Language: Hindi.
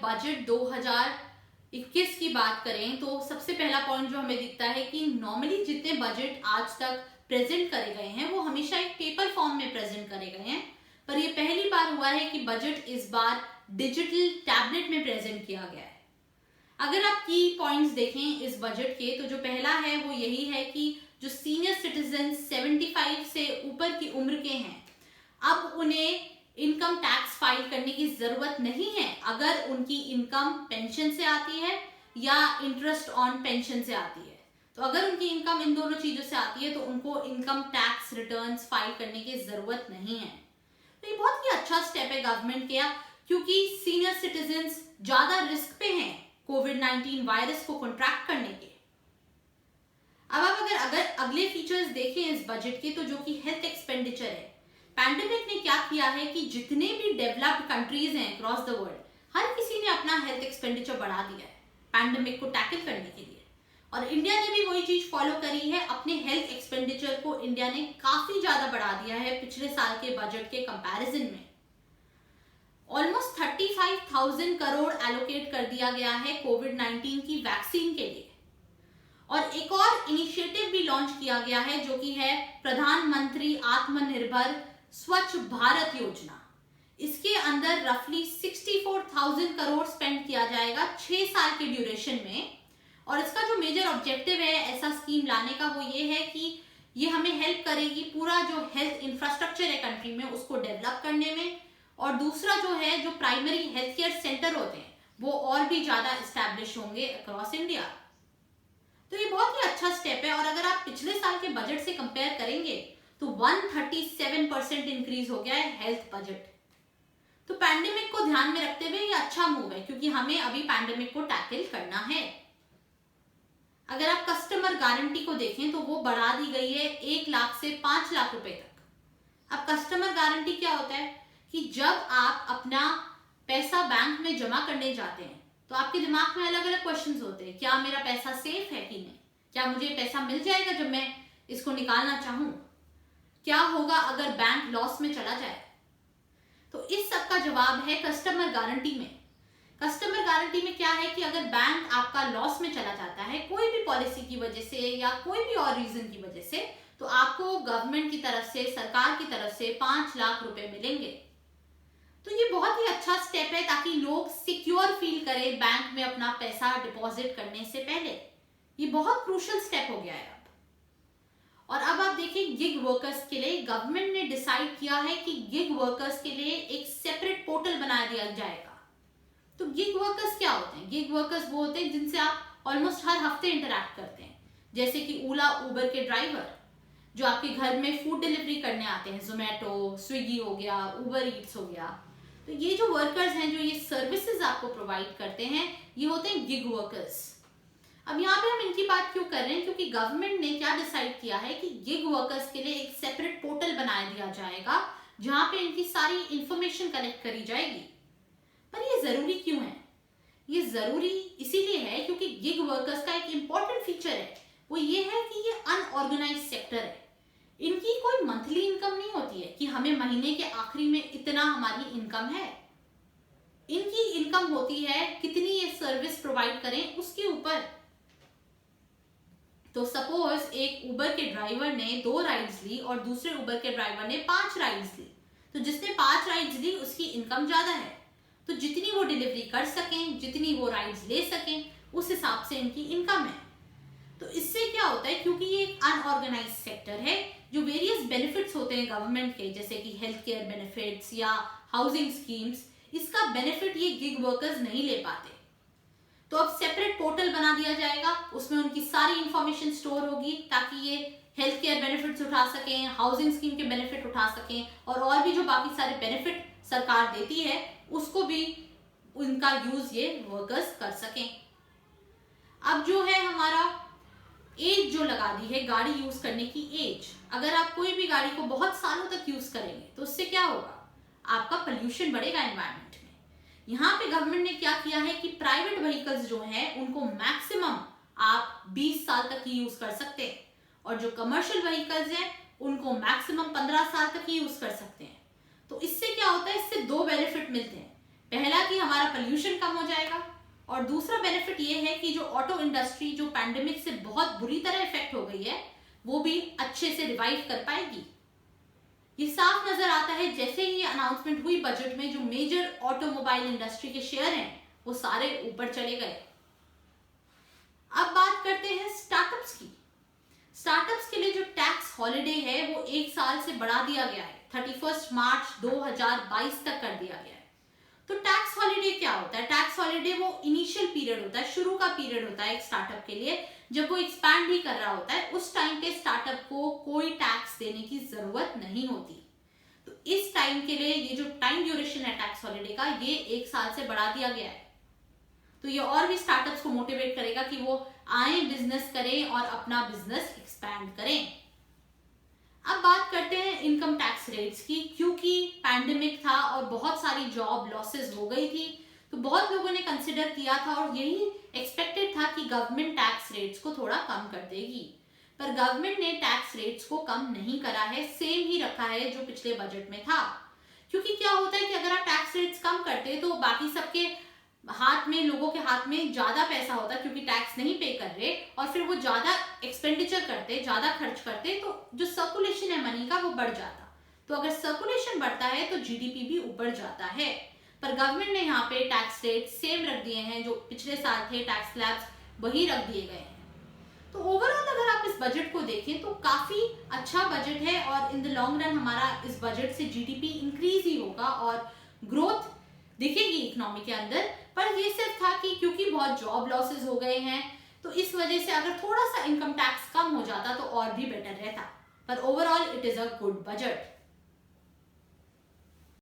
बजट 2021 की बात करें तो सबसे पहला पॉइंट जो हमें दिखता है कि नॉर्मली जितने बजट आज तक प्रेजेंट करे गए हैं वो हमेशा एक पेपर फॉर्म में प्रेजेंट करे गए हैं, पर ये पहली बार हुआ है कि बजट इस बार डिजिटल टैबलेट में प्रेजेंट किया गया है। अगर आप की पॉइंट्स देखें इस बजट के, तो जो पहला है वो यही है कि जो सीनियर सिटीजन 75 से ऊपर की उम्र के हैं, अब उन्हें इनकम टैक्स फाइल करने की जरूरत नहीं है अगर उनकी इनकम पेंशन से आती है या इंटरेस्ट ऑन पेंशन से आती है। तो अगर उनकी इनकम इन दोनों चीजों से आती है तो उनको इनकम टैक्स रिटर्न्स फाइल करने की जरूरत नहीं है। तो ये बहुत ही अच्छा स्टेप है गवर्नमेंट का, क्योंकि सीनियर सिटीजन्स ज्यादा रिस्क पे हैं कोविड-19 वायरस को कॉन्ट्रैक्ट करने के। अब आप अगर अगले फीचर्स देखें इस बजट के, तो जो कि हेल्थ एक्सपेंडिचर है, पैंडेमिक ने क्या किया है कि जितने भी डेवलप्ड कंट्रीज हैं अक्रॉस द वर्ल्ड, हर किसी ने अपना हेल्थ एक्सपेंडिचर बढ़ा दिया है पैंडेमिक को टैकल करने के लिए, और इंडिया ने भी वही चीज फॉलो करी है। अपने हेल्थ एक्सपेंडिचर को इंडिया ने काफी ज्यादा बढ़ा दिया है पिछले साल के बजट के कंपैरिजन में। ऑलमोस्ट 35,000 करोड़ एलोकेट कर दिया गया है कोविड-19 की वैक्सीन के लिए, और एक और इनिशिएटिव भी लॉन्च किया गया है जो कि है प्रधानमंत्री आत्मनिर्भर स्वच्छ भारत योजना। इसके अंदर रफली 64,000 करोड़ स्पेंड किया जाएगा 6 साल के ड्यूरेशन में, और इसका जो मेजर ऑब्जेक्टिव है ऐसा स्कीम लाने का वो ये है कि ये हमें हेल्प करेगी पूरा जो हेल्थ इंफ्रास्ट्रक्चर है कंट्री में उसको डेवलप करने में, और दूसरा जो है जो प्राइमरी हेल्थ केयर सेंटर होते हैं वो और भी ज्यादा एस्टैब्लिश होंगे अक्रॉस इंडिया। तो ये बहुत ही अच्छा स्टेप है, और अगर आप पिछले साल के बजट से कंपेयर करेंगे तो 137% इंक्रीज हो गया है हेल्थ बजट। तो पैंडेमिक को ध्यान में रखते हुए ये अच्छा मूव है, क्योंकि हमें अभी पैंडेमिक को टैकल करना है। अगर आप कस्टमर गारंटी को देखें तो वो बढ़ा दी गई है 1 लाख से 5 लाख रुपए तक। अब कस्टमर गारंटी क्या होता है कि जब आप अपना पैसा बैंक में जमा करने जाते हैं तो आपके दिमाग में अलग अलग क्वेश्चंस होते हैं। क्या मेरा पैसा सेफ है कि नहीं? क्या मुझे पैसा मिल जाएगा जब मैं इसको निकालना चाहूं? क्या होगा अगर बैंक लॉस में चला जाए? तो इस सब का जवाब है कस्टमर गारंटी में। कस्टमर गारंटी में क्या है कि अगर बैंक आपका लॉस में चला जाता है कोई भी पॉलिसी की वजह से या कोई भी और रीजन की वजह से, तो आपको गवर्नमेंट की तरफ से, सरकार की तरफ से 5 लाख रुपए मिलेंगे। तो ये बहुत ही अच्छा स्टेप है ताकि लोग सिक्योर फील करें बैंक में अपना पैसा डिपॉजिट करने से पहले। ये बहुत क्रूशियल स्टेप हो गया है अब। और अब आप देखिए गिग वर्कर्स के लिए गवर्नमेंट ने डिसाइड किया है कि गिग वर्कर्स के लिए एक सेपरेट पोर्टल बना दिया जाएगा। तो गिग वर्कर्स क्या होते हैं? गिग वर्कर्स वो होते हैं जिनसे आप ऑलमोस्ट हर हफ्ते इंटरैक्ट करते हैं, जैसे कि ओला उबर के ड्राइवर जो आपके घर में फूड डिलीवरी करने आते हैं, जोमेटो, स्विगी हो गया, उबर ईट्स हो गया। तो ये जो वर्कर्स हैं जो ये सर्विसेज आपको प्रोवाइड करते हैं, ये होते हैं गिग वर्कर्स। अब यहाँ पे हम इनकी बात क्यों कर रहे हैं? क्योंकि गवर्नमेंट ने क्या डिसाइड किया है कि गिग वर्कर्स के लिए एक सेपरेट पोर्टल बना दिया जाएगा जहां पे इनकी सारी इंफॉर्मेशन कलेक्ट करी जाएगी। पर ये जरूरी क्यों है? ये जरूरी इसीलिए है क्योंकि गिग वर्कर्स का एक इंपॉर्टेंट फीचर है, वो ये है कि ये अनऑर्गेनाइज्ड सेक्टर है। इनकी कोई मंथली इनकम नहीं होती है कि हमें महीने के आखिरी में इतना हमारी इनकम है। इनकी इनकम होती है कितनी ये सर्विस प्रोवाइड करें उसके ऊपर। तो सपोज एक उबर के ड्राइवर ने 2 राइड्स ली और दूसरे उबर के ड्राइवर ने 5 राइड्स ली, तो जिसने 5 राइड्स ली उसकी इनकम ज्यादा है, तो जितनी वो डिलीवरी कर सकें, जितनी वो राइड्स ले सकें, उस हिसाब से इनकी इनकम है। तो इससे क्या होता है, क्योंकि ये एक अनऑर्गेनाइज्ड सेक्टर है, जो वेरियस बेनिफिट्स होते हैं गवर्नमेंट के, जैसे कि हेल्थ केयर बेनिफिट्स या हाउसिंग स्कीम्स, इसका बेनिफिट ये गिग वर्कर्स नहीं ले पाते। तो अब सेपरेट पोर्टल बना दिया जाएगा, उसमें उनकी सारी इंफॉर्मेशन स्टोर होगी ताकि ये हेल्थ केयर बेनिफिट्स उठा सकें, हाउसिंग स्कीम के बेनिफिट उठा सकें, और भी जो बाकी सारे बेनिफिट सरकार देती है उसको भी उनका यूज ये वर्कर्स कर सकें। अब जो है हमारा एज जो लगा दी है गाड़ी यूज करने की एज, अगर आप कोई भी गाड़ी को बहुत सालों तक यूज करेंगे तो उससे क्या होगा? आपका पोल्यूशन बढ़ेगा एनवायरनमेंट में। यहाँ पे गवर्नमेंट ने क्या किया है कि प्राइवेट व्हीकल्स जो है उनको मैक्सिमम आप 20 साल तक ही यूज कर सकते हैं, और जो कमर्शियल व्हीकल्स हैं उनको मैक्सिमम 15 साल तक ही यूज कर सकते हैं। तो इससे क्या होता है? इससे 2 बेनिफिट मिलते हैं। पहला कि हमारा पोल्यूशन कम हो जाएगा, और दूसरा बेनिफिट ये है कि जो ऑटो इंडस्ट्री जो पैंडेमिक से बहुत बुरी तरह इफेक्ट हो गई है वो भी अच्छे से रिवाइव कर पाएगी। ये साफ नजर आता है जैसे ही अनाउंसमेंट हुई बजट में, जो मेजर ऑटोमोबाइल इंडस्ट्री के शेयर हैं वो सारे ऊपर चले गए। अब बात करते हैं स्टार्टअप्स की। स्टार्टअप्स के लिए जो टैक्स हॉलिडे है वो 1 साल से बढ़ा दिया गया है, 31 मार्च 2022 तक कर दिया गया है। तो टैक्स हॉलिडे क्या होता है? टैक्स हॉलिडे वो इनिशियल पीरियड होता है, शुरू का पीरियड होता है एक स्टार्टअप के लिए, जब वो एक्सपैंड ही कर रहा होता है। उस टाइम पे स्टार्टअप को कोई टैक्स देने की जरूरत नहीं होती। तो इस टाइम के लिए ये जो टाइम ड्यूरेशन है टैक्स हॉलिडे का, ये 1 साल से बढ़ा दिया गया है। तो ये और भी स्टार्टअप्स को मोटिवेट करेगा कि वो आए, बिजनेस करें और अपना बिजनेस एक्सपैंड करें। अब बात करते हैं इनकम टैक्स रेट्स की। क्योंकि पैंडेमिक था और बहुत सारी जॉब लॉसेस हो गई थी, तो बहुत लोगों ने कंसिडर किया था और यही एक्सपेक्टेड था कि गवर्नमेंट टैक्स रेट्स को थोड़ा कम कर देगी। पर गवर्नमेंट ने टैक्स रेट्स को कम नहीं करा है, सेम ही रखा है जो पिछले बजट में था। क्योंकि क्या होता है कि अगर आप टैक्स रेट्स कम करते तो बाकी सबके हाथ में, लोगों के हाथ में ज्यादा पैसा होता, क्योंकि टैक्स नहीं पे कर रहे, और फिर वो ज्यादा एक्सपेंडिचर करते, ज्यादा खर्च करते, तो जो सर्कुलेशन है मनी का वो बढ़ जाता। तो अगर सर्कुलेशन बढ़ता है तो जीडीपी भी ऊपर जाता है। पर गवर्नमेंट ने यहाँ पे टैक्स रेट सेम रख दिए हैं, जो पिछले साल थे टैक्स स्लैब्स वही रख दिए गए हैं। तो ओवरऑल अगर आप इस बजट को देखें तो काफी अच्छा बजट है, और इन द लॉन्ग रन हमारा इस बजट से जीडीपी इंक्रीज ही होगा और ग्रोथ दिखेगी इकोनॉमी के अंदर। पर ये सिर्फ था कि क्योंकि बहुत जॉब लॉसेस हो गए हैं, तो इस वजह से अगर थोड़ा सा इनकम टैक्स कम हो जाता तो और भी बेटर रहता। पर overall it is a good budget.